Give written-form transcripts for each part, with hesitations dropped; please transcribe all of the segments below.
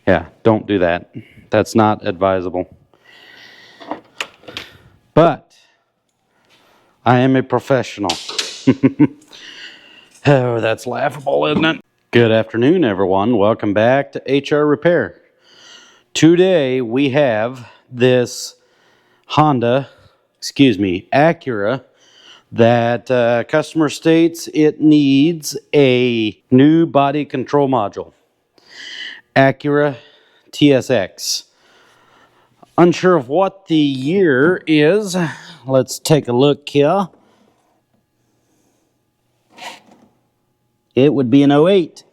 Yeah, don't do that. That's not advisable. But I am a professional. Oh, that's laughable, isn't it? Good afternoon, everyone. Welcome back to HR Repair. Today we have this Acura that customer states it needs a new body control module. Acura TSX. Unsure of what the year is. Let's take a look here. It would be an 08.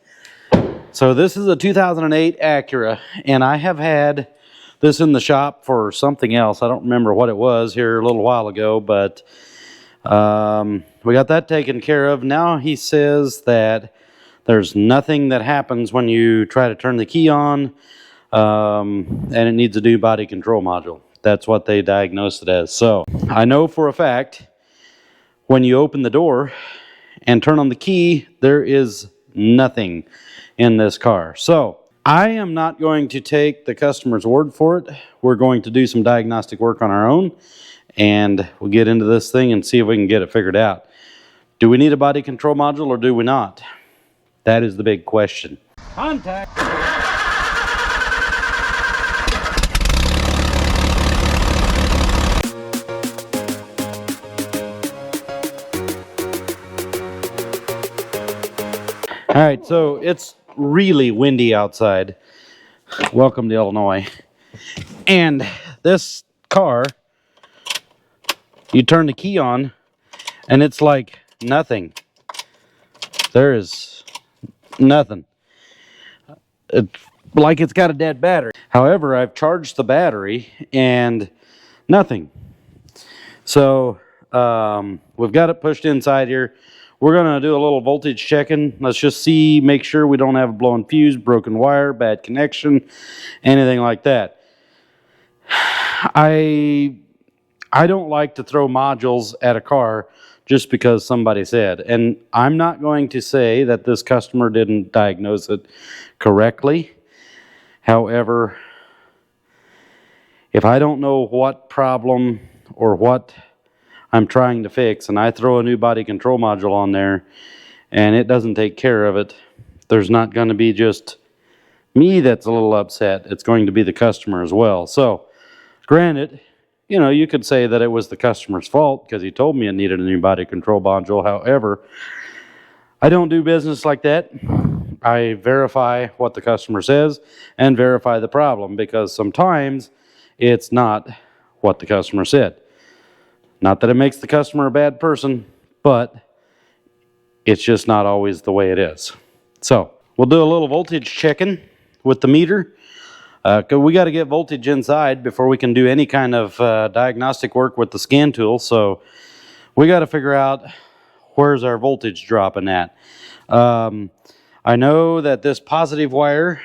So this is a 2008 Acura, and I have had this in the shop for something else. I don't remember what it was here a little while ago, but we got that taken care of. Now he says that there's nothing that happens when you try to turn the key on, and it needs a new body control module. That's what they diagnosed it as. So I know for a fact when you open the door and turn on the key, there is nothing in this car. So I am not going to take the customer's word for it. We're going to do some diagnostic work on our own, and we'll get into this thing and see if we can get it figured out. Do we need a body control module or do we not? That is the big question. Contact. All right, so it's really windy outside. Welcome to Illinois. And this car, you turn the key on and it's like nothing. There is nothing. It's like it's got a dead battery. However, I've charged the battery and nothing. So we've got it pushed inside here. We're going to do a little voltage checking. Let's just see, make sure we don't have a blown fuse, broken wire, bad connection, anything like that. I don't like to throw modules at a car just because somebody said. And I'm not going to say that this customer didn't diagnose it correctly. However, if I don't know what problem or what I'm trying to fix, and I throw a new body control module on there and it doesn't take care of it, there's not going to be just me that's a little upset. It's going to be the customer as well. So granted, you know, you could say that it was the customer's fault because he told me it needed a new body control module. However, I don't do business like that. I verify what the customer says and verify the problem, because sometimes it's not what the customer said. Not that it makes the customer a bad person, but it's just not always the way it is. So we'll do a little voltage checking with the meter. We got to get voltage inside before we can do any kind of diagnostic work with the scan tool. So we got to figure out where's our voltage dropping at. I know that this positive wire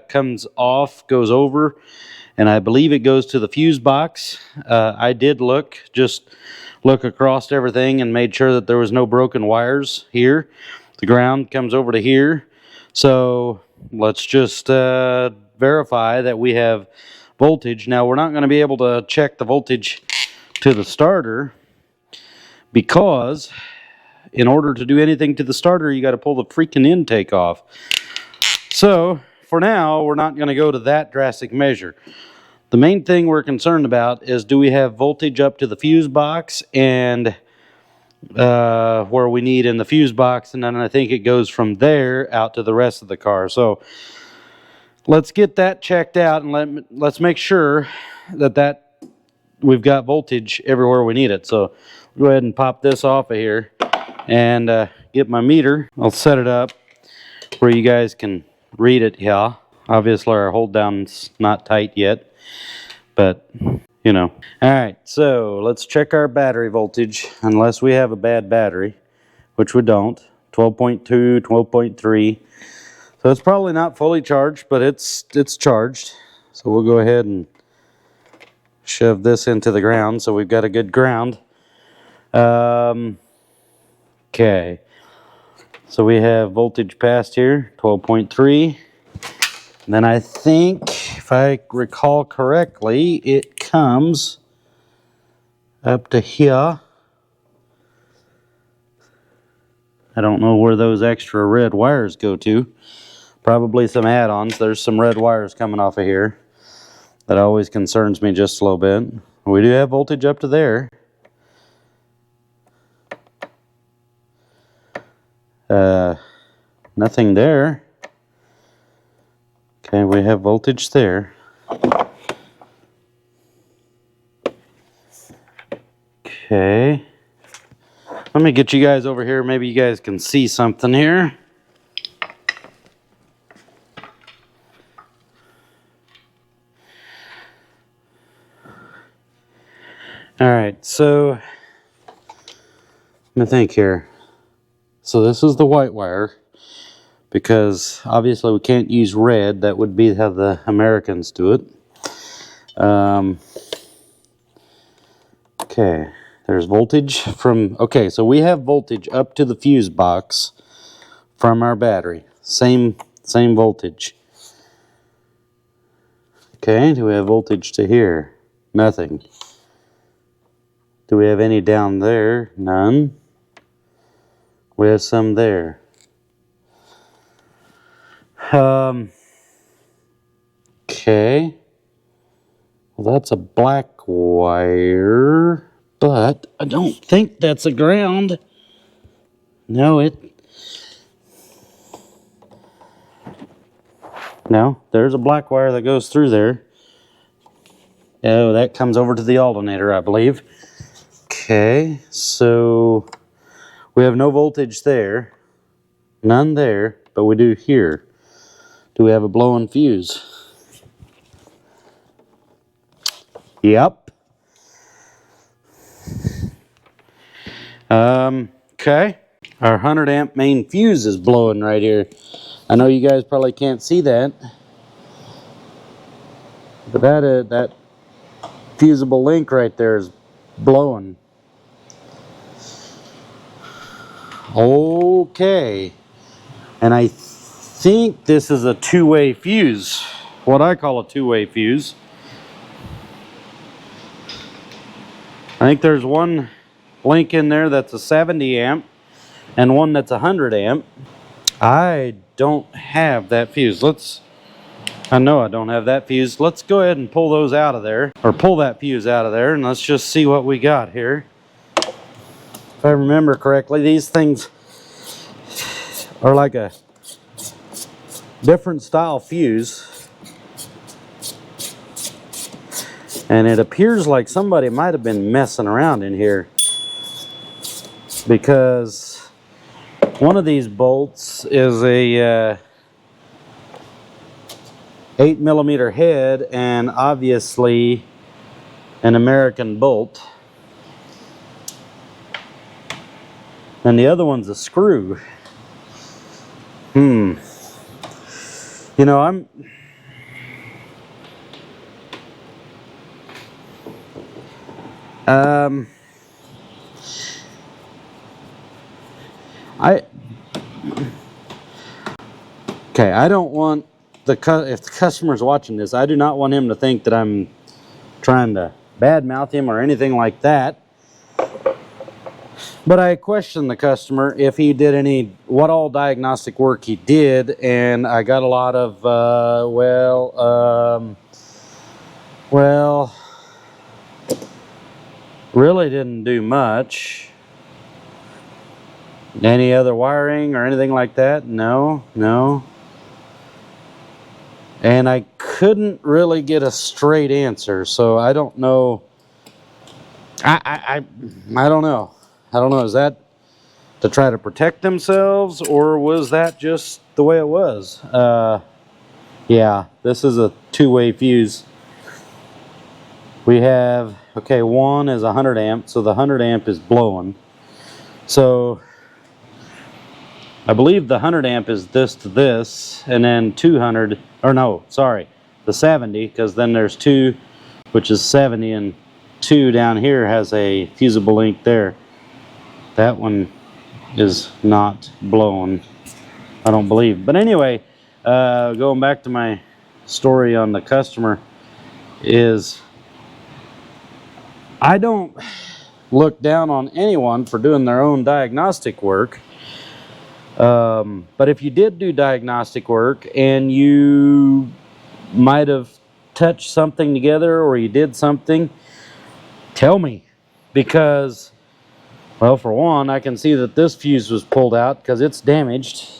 comes off, goes over, and I believe it goes to the fuse box. I did look across everything and made sure that there was no broken wires here. The ground comes over to here. So let's just verify that we have voltage. Now, we're not going to be able to check the voltage to the starter, because in order to do anything to the starter, you got to pull the freaking intake off. So for now, we're not going to go to that drastic measure. The main thing we're concerned about is, do we have voltage up to the fuse box and where we need in the fuse box, and then I think it goes from there out to the rest of the car. So let's get that checked out, and let's make sure that we've got voltage everywhere we need it. So go ahead and pop this off of here and get my meter. I'll set it up where you guys can read it here. Obviously our hold down's not tight yet, but you know. All right, so let's check our battery voltage, unless we have a bad battery, which we don't. 12.2, 12.3. So it's probably not fully charged, but it's charged. So we'll go ahead and shove this into the ground so we've got a good ground. Okay. So we have voltage passed here, 12.3. And then I think, if I recall correctly, it comes up to here. I don't know where those extra red wires go to. Probably some add-ons. There's some red wires coming off of here. That always concerns me just a little bit. We do have voltage up to there. Nothing there. Okay, we have voltage there. Okay. Let me get you guys over here. Maybe you guys can see something here. Alright, so let me think here. So this is the white wire, because obviously we can't use red. That would be how the Americans do it. Okay, there's voltage from, okay, so we have voltage up to the fuse box from our battery. Same voltage. Okay, do we have voltage to here? Nothing. Do we have any down there? None. We have some there. Okay. Well, that's a black wire, but I don't think that's a ground. No, no, there's a black wire that goes through there. Oh, that comes over to the alternator, I believe. Okay, so we have no voltage there. None there, but we do here. Do we have a blowing fuse? Yep. Okay. Our 100 amp main fuse is blowing right here. I know you guys probably can't see that, but that fusible link right there is blowing. Okay. And I think this is a two-way fuse. What I call a two-way fuse. I think there's one link in there that's a 70 amp and one that's 100 amp. I don't have that fuse. I know I don't have that fuse. Let's go ahead and pull those out of there, or pull that fuse out of there, and let's just see what we got here. If I remember correctly, these things are like a different style fuse. And it appears like somebody might have been messing around in here, because one of these bolts is a 8mm head and obviously an American bolt. And the other one's a screw. You know, okay, I don't want if the customer's watching this, I do not want him to think that I'm trying to badmouth him or anything like that. But I questioned the customer if he did what all diagnostic work he did, and I got a lot of, well, really didn't do much. Any other wiring or anything like that? No. And I couldn't really get a straight answer, so I don't know. I don't know. I don't know. Is that to try to protect themselves, or was that just the way it was? Yeah, this is a two-way fuse. We have, okay, one is 100 amp, so the 100 amp is blowing. So I believe the 100 amp is this to this, and then 200, or no, sorry, the 70, because then there's 2, which is 70, and 2 down here has a fusible link there. That one is not blowing, I don't believe. But anyway, going back to my story on the customer is I don't look down on anyone for doing their own diagnostic work. But if you did do diagnostic work and you might have touched something together or you did something, tell me. Because, well, for one, I can see that this fuse was pulled out because it's damaged.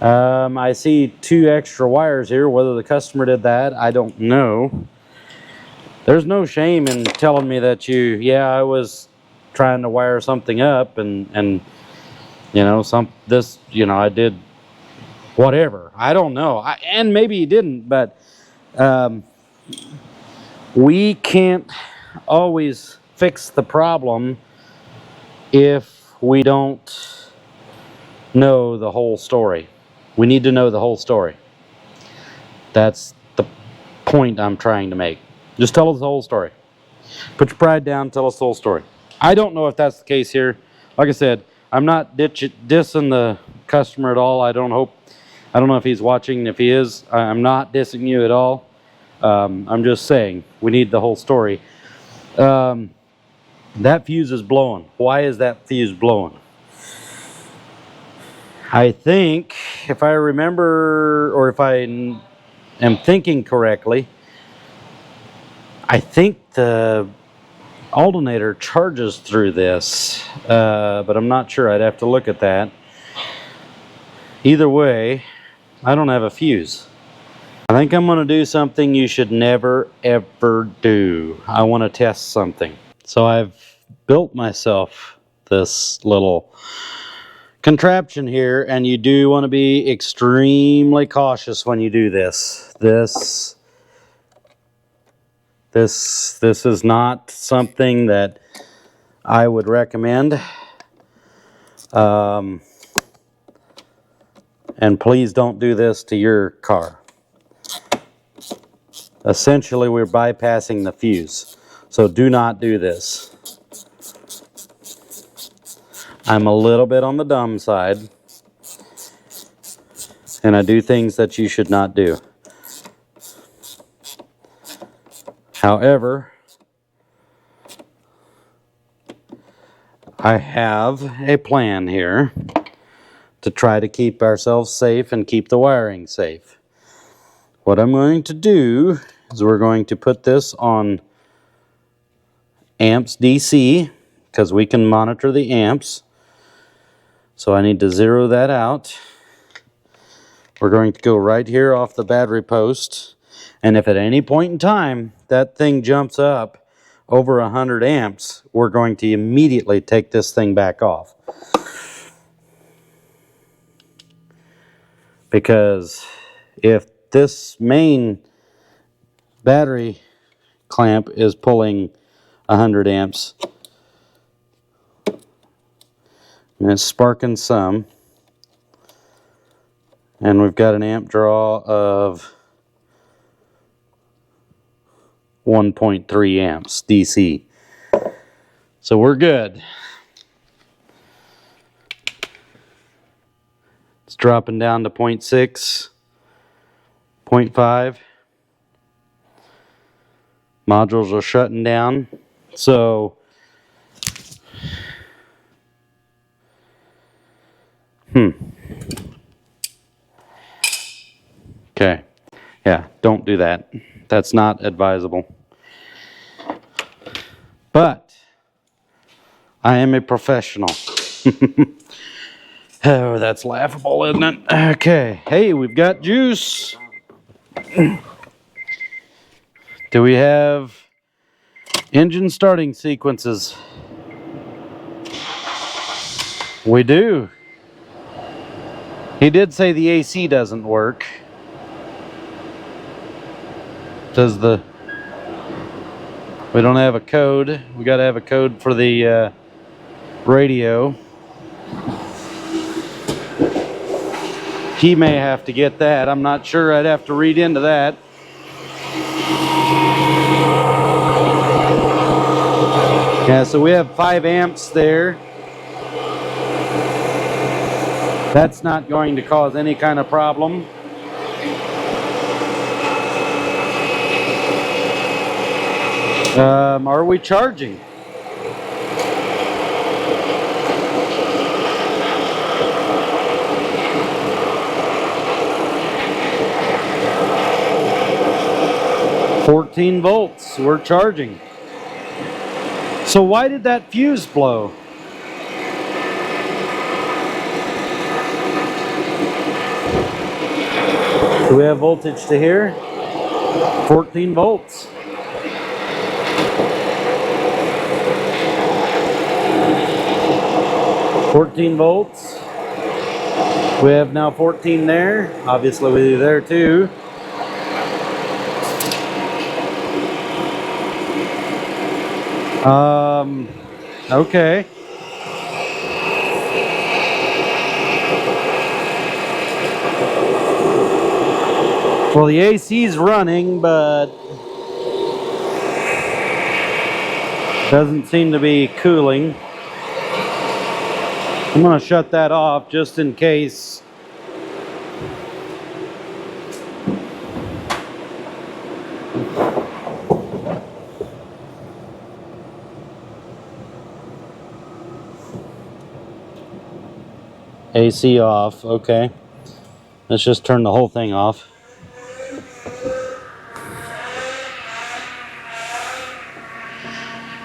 I see 2 extra wires here. Whether the customer did that, I don't know. There's no shame in telling me that I was trying to wire something up and you know, I did whatever. I don't know. And maybe you didn't, but we can't always fix the problem if we don't know the whole story. We need to know the whole story. That's the point I'm trying to make. Just tell us the whole story. Put your pride down, tell us the whole story. I don't know if that's the case here. Like I said, I'm not dissing the customer at all. I don't know if he's watching. If he is, I'm not dissing you at all. I'm just saying we need the whole story. That fuse is blowing. Why is that fuse blowing? I think, if I remember, or if I am thinking correctly, I think the alternator charges through this, but I'm not sure. I'd have to look at that. Either way, I don't have a fuse. I think I'm going to do something you should never ever do. I want to test something. So I've built myself this little contraption here, and you do want to be extremely cautious when you do this. This is not something that I would recommend. And please don't do this to your car. Essentially, we're bypassing the fuse. So do not do this. I'm a little bit on the dumb side, and I do things that you should not do. However, I have a plan here to try to keep ourselves safe and keep the wiring safe. What I'm going to do is we're going to put this on amps DC, because we can monitor the amps. So I need to zero that out. We're going to go right here off the battery post, and if at any point in time that thing jumps up over 100 amps, we're going to immediately take this thing back off. Because if this main battery clamp is pulling 100 amps, and it's sparking some, and we've got an amp draw of 1.3 amps DC. So we're good. It's dropping down to 0.6, 0.5. Modules are shutting down. So okay. Yeah, don't do that. That's not advisable. But I am a professional. Oh, that's laughable, isn't it? Okay. Hey, we've got juice. Do we have engine starting sequences? We do. He did say the AC doesn't work. We don't have a code. We got to have a code for the radio. He may have to get that. I'm not sure. I'd have to read into that. Yeah, so we have 5 amps there. That's not going to cause any kind of problem. Are we charging? $14 volts, we're charging. So why did that fuse blow? Do we have voltage to here? 14 volts. $14 volts. We have now 14 there. Obviously we do there too. Okay. Well, the AC's running, but doesn't seem to be cooling. I'm gonna shut that off just in case. AC off, okay. Let's just turn the whole thing off.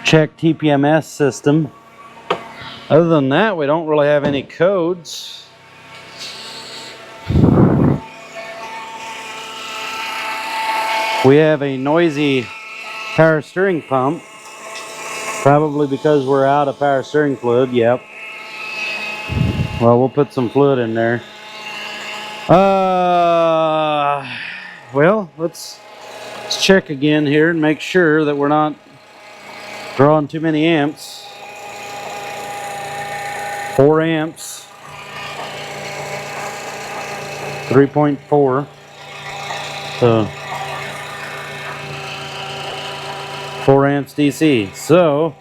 Check TPMS system. Other than that, we don't really have any codes. We have a noisy power steering pump. Probably because we're out of power steering fluid, yep. Well, we'll put some fluid in there. Well, let's check again here and make sure that we're not drawing too many amps. 4 amps. 3.4. So 4 amps DC. So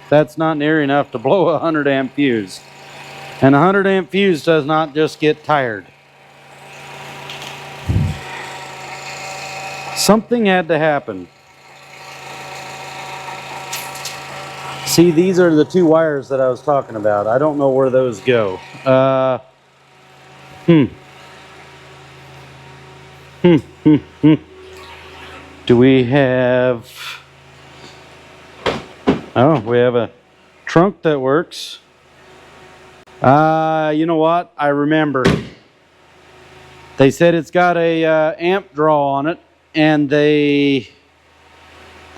that's not near enough to blow a 100 amp fuse. And a 100 amp fuse does not just get tired. Something had to happen. See, these are the 2 wires that I was talking about. I don't know where those go. Do we have... Oh, we have a trunk that works. You know what? I remember. They said it's got a amp draw on it, and the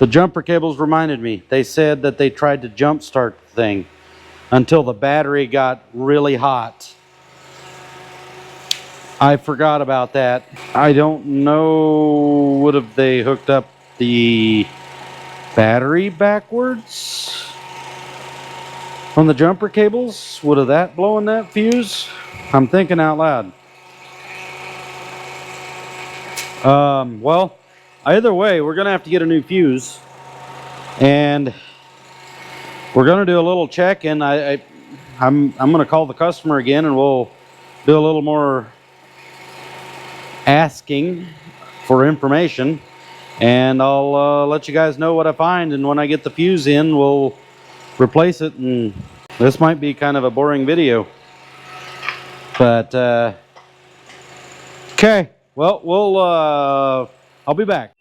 jumper cables reminded me. They said that they tried to jump start the thing until the battery got really hot. I forgot about that. I don't know, would have they hooked up the battery backwards on the jumper cables? Would have that blown that fuse? I'm thinking out loud. Well, either way, we're gonna have to get a new fuse, and we're gonna do a little check. And I'm gonna call the customer again, and we'll do a little more asking for information, and I'll let you guys know what I find. And when I get the fuse in, we'll replace it. And this might be kind of a boring video, but okay. Well, I'll be back.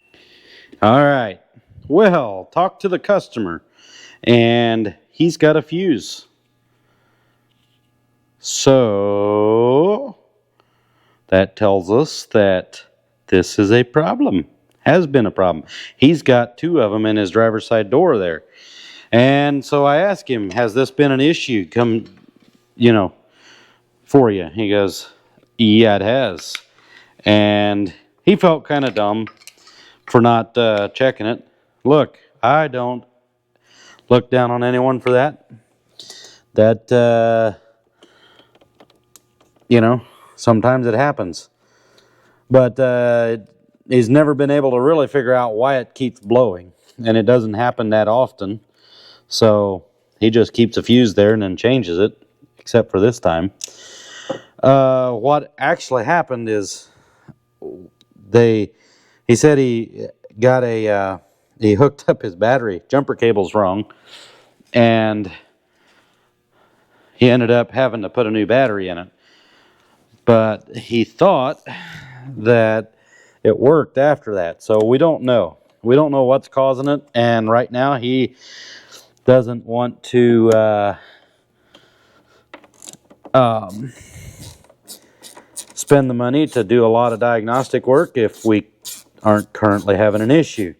All right. Well, talk to the customer, and he's got a fuse. So that tells us that this is a problem, has been a problem. He's got 2 of them in his driver's side door there. And so I asked him, has this been an issue for you? He goes, yeah, it has. And he felt kind of dumb for not checking it. Look, I don't look down on anyone for that. That, sometimes it happens. But he's never been able to really figure out why it keeps blowing. And it doesn't happen that often. So he just keeps a fuse there and then changes it, except for this time. What actually happened is he said he got a he hooked up his battery jumper cables wrong, and he ended up having to put a new battery in it. But he thought that it worked after that, so we don't know. We don't know what's causing it, and right now he doesn't want to spend the money to do a lot of diagnostic work if we aren't currently having an issue.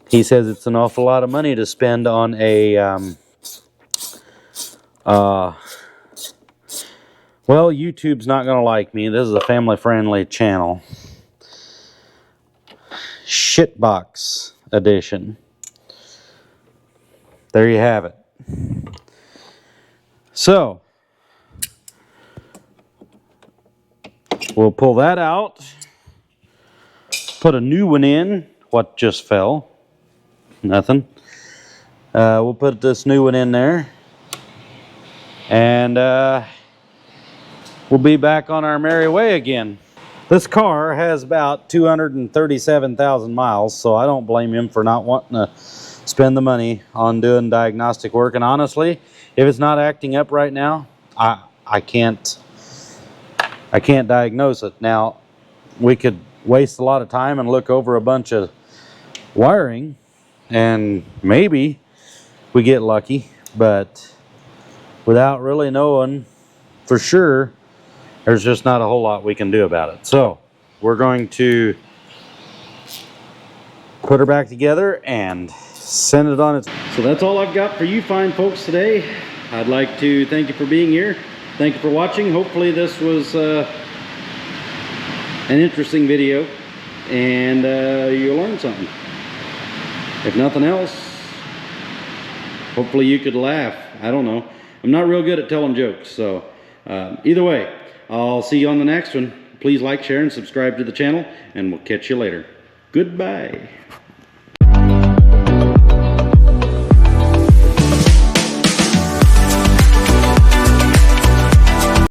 He says it's an awful lot of money to spend on a well, YouTube's not going to like me. This is a family-friendly channel. Shitbox edition. There you have it. So, we'll pull that out. Put a new one in. What just fell? Nothing. We'll put this new one in there. And we'll be back on our merry way again. This car has about 237,000 miles, so I don't blame him for not wanting to spend the money on doing diagnostic work. And honestly, if it's not acting up right now, I can't diagnose it. Now, we could waste a lot of time and look over a bunch of wiring, and maybe we get lucky, but without really knowing for sure, there's just not a whole lot we can do about it. So we're going to put her back together and send it on its... So that's all I've got for you fine folks today. I'd like to thank you for being here. Thank you for watching. Hopefully this was an interesting video, and you learned something. If nothing else, hopefully you could laugh. I don't know. I'm not real good at telling jokes, so either way, I'll see you on the next one. Please like, share, and subscribe to the channel, and we'll catch you later. Goodbye.